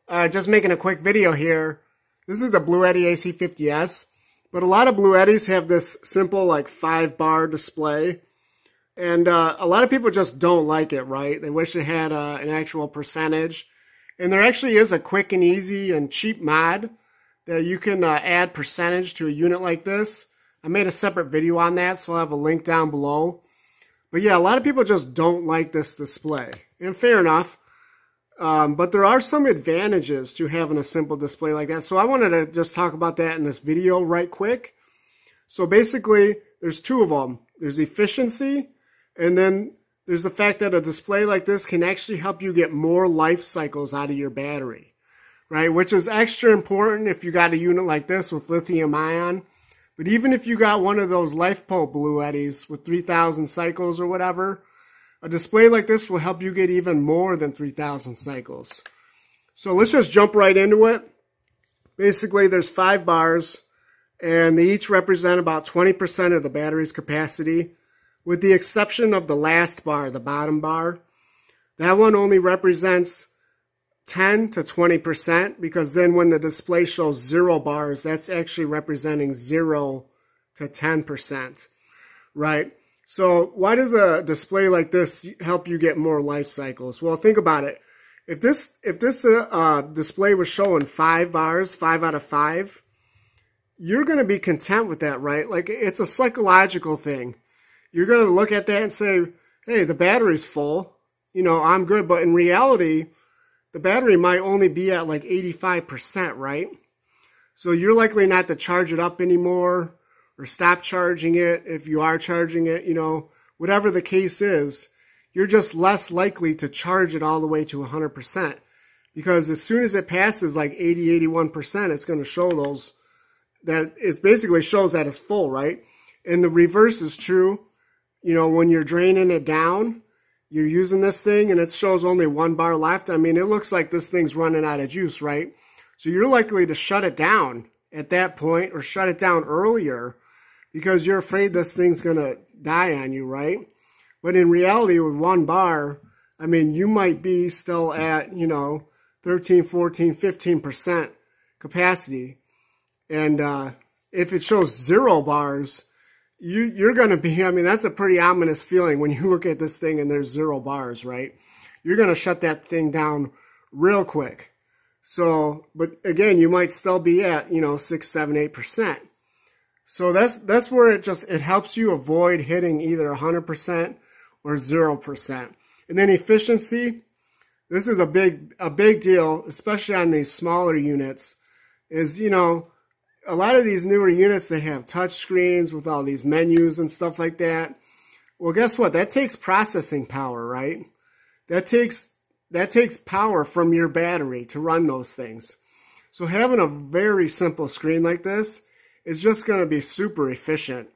Just making a quick video here. This is the Bluetti AC50S, but a lot of Bluettis have this simple like 5-bar display, and a lot of people just don't like it, right? They wish it had an actual percentage, and there actually is a quick and easy and cheap mod that you can add percentage to a unit like this. I made a separate video on that, so I'll have a link down below. But yeah, a lot of people just don't like this display, and fair enough. But there are some advantages to having a simple display like that. So I wanted to just talk about that in this video right quick. So basically, there's two of them. There's efficiency, and then there's the fact that a display like this can actually help you get more life cycles out of your battery, right? Which is extra important if you got a unit like this with lithium ion. But even if you got one of those LifePo Bluettis with 3,000 cycles or whatever, a display like this will help you get even more than 3,000 cycles. So let's just jump right into it. Basically, there's 5 bars, and they each represent about 20% of the battery's capacity, with the exception of the last bar, the bottom bar. That one only represents 10 to 20%, because then when the display shows 0 bars, that's actually representing 0 to 10%, right? So why does a display like this help you get more life cycles? Well, think about it. If this display was showing 5 bars, 5 out of 5, you're going to be content with that, right? Like, it's a psychological thing. You're going to look at that and say, hey, the battery's full. You know, I'm good. But in reality, the battery might only be at like 85%, right? So you're likely not to charge it up anymore, or stop charging it if you are charging it, you know, whatever the case is, you're just less likely to charge it all the way to 100%. Because as soon as it passes like 80, 81%, it's going to show those, that it basically shows that it's full, right? And the reverse is true. You know, when you're draining it down, you're using this thing and it shows only 1 bar left. I mean, it looks like this thing's running out of juice, right? So you're likely to shut it down at that point, or shut it down earlier, because you're afraid this thing's going to die on you, right? But in reality, with 1 bar, I mean, you might be still at, you know, 13, 14, 15% capacity. And if it shows 0 bars, you're going to be, I mean, that's a pretty ominous feeling when you look at this thing and there's 0 bars, right? You're going to shut that thing down real quick. So, but again, you might still be at, you know, 6, 7, 8%. So that's where it helps you avoid hitting either 100% or 0%. And then efficiency, this is a big deal, especially on these smaller units, is, you know, a lot of these newer units, they have touch screens with all these menus and stuff like that. Well, guess what? That takes processing power, right? That takes power from your battery to run those things. So having a very simple screen like this is just going to be super efficient.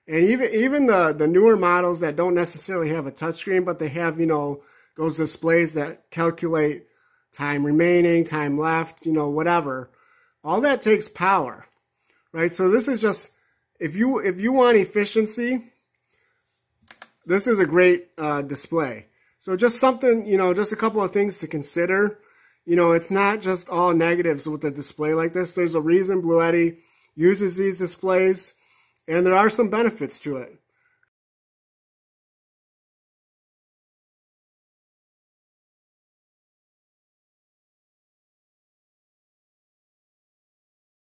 And even the newer models that don't necessarily have a touchscreen, but they have, you know, those displays that calculate time remaining, time left, you know, whatever. All that takes power, right? So this is just, if you want efficiency, this is a great display. So just something, you know, just a couple of things to consider. You know, it's not just all negatives with a display like this. There's a reason Bluetti uses these displays, and there are some benefits to it.